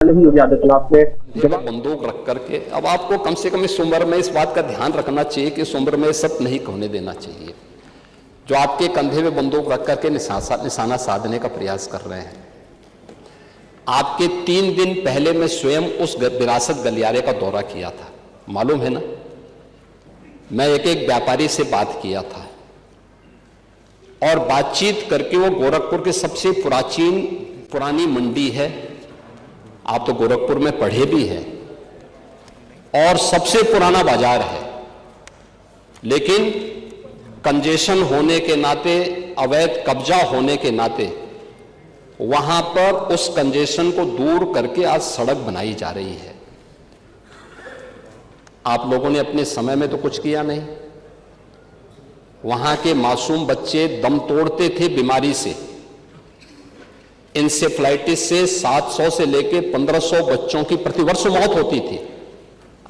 नहीं योगी आदित्यनाथ ने बंदूक रख करके, अब आपको कम से कम इस उम्र में इस बात का ध्यान रखना चाहिए कि इस उम्र में सब नहीं होने देना चाहिए जो आपके कंधे में बंदूक रख करके निशाना साधने का प्रयास कर रहे हैं। आपके 3 दिन पहले मैं स्वयं उस विरासत गलियारे का दौरा किया था, मालूम है ना। मैं एक एक व्यापारी से बात किया था और बातचीत करके, वो गोरखपुर की सबसे पुरानी मंडी है, आप तो गोरखपुर में पढ़े भी हैं, और सबसे पुराना बाजार है, लेकिन कंजेशन होने के नाते, अवैध कब्जा होने के नाते वहां पर उस कंजेशन को दूर करके आज सड़क बनाई जा रही है। आप लोगों ने अपने समय में तो कुछ किया नहीं। वहां के मासूम बच्चे दम तोड़ते थे बीमारी से, इंसेफ्लाइटिस से 700 से लेकर 1500 बच्चों की प्रतिवर्ष मौत होती थी।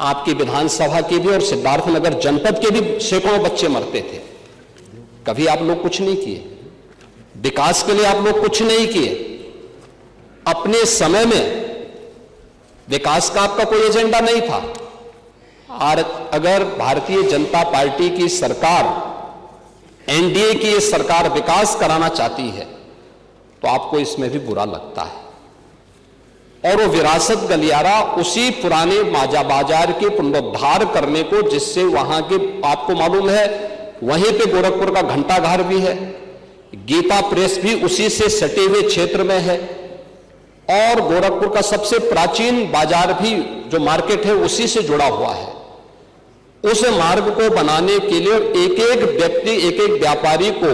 आपकी विधानसभा के भी और सिद्धार्थनगर जनपद के भी सैकड़ों बच्चे मरते थे। कभी आप लोग कुछ नहीं किए, विकास के लिए आप लोग कुछ नहीं किए। अपने समय में विकास का आपका कोई एजेंडा नहीं था। और अगर भारतीय जनता पार्टी की सरकार, एनडीए की ये सरकार विकास कराना चाहती है तो आपको इसमें भी बुरा लगता है। और वो विरासत गलियारा उसी पुराने बाजार के पुनरुद्धार करने को, जिससे वहां के, आपको मालूम है वहीं पे गोरखपुर का घंटाघर भी है, गीता प्रेस भी उसी से सटे हुए क्षेत्र में है, और गोरखपुर का सबसे प्राचीन बाजार भी जो मार्केट है उसी से जुड़ा हुआ है। उस मार्ग को बनाने के लिए एक एक व्यक्ति, एक एक व्यापारी को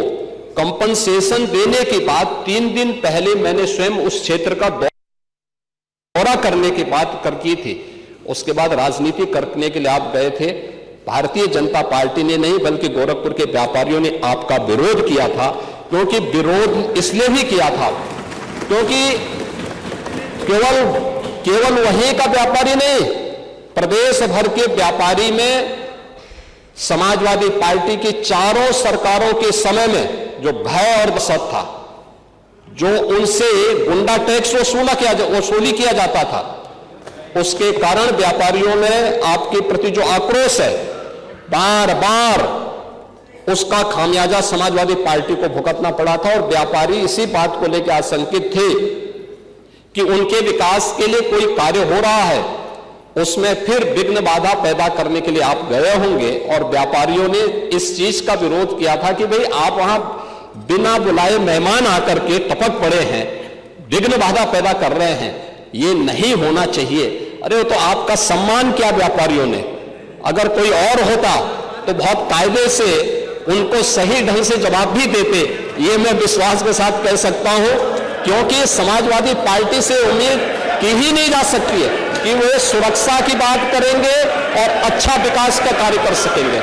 कंपनसेशन देने के बाद 3 दिन पहले मैंने स्वयं उस क्षेत्र का दौरा करने की बात कर की थी। उसके बाद राजनीति करने के लिए आप गए थे। भारतीय जनता पार्टी ने नहीं, बल्कि गोरखपुर के व्यापारियों ने आपका विरोध किया था। क्योंकि विरोध इसलिए भी किया था क्योंकि केवल वहीं का व्यापारी नहीं, प्रदेश भर के व्यापारी में समाजवादी पार्टी की चारों सरकारों के समय में जो भय और दहशत था, जो उनसे गुंडा टैक्स वसूली किया जाता था, उसके कारण व्यापारियों में आपके प्रति जो आक्रोश है, बार बार उसका खामियाजा समाजवादी पार्टी को भुगतना पड़ा था। और व्यापारी इसी बात को लेकर आशंकित थे कि उनके विकास के लिए कोई कार्य हो रहा है, उसमें फिर विघ्न बाधा पैदा करने के लिए आप गए होंगे। और व्यापारियों ने इस चीज का विरोध किया था कि भाई आप वहां बिना बुलाए मेहमान आकर के टपक पड़े हैं, विघ्न बाधा पैदा कर रहे हैं, ये नहीं होना चाहिए। अरे तो आपका सम्मान किया व्यापारियों ने। अगर कोई और होता तो बहुत कायदे से उनको सही ढंग से जवाब भी देते, ये मैं विश्वास के साथ कह सकता हूं। क्योंकि समाजवादी पार्टी से उम्मीद की ही नहीं जा सकती है कि वे सुरक्षा की बात करेंगे और अच्छा विकास का कार्य कर सकेंगे।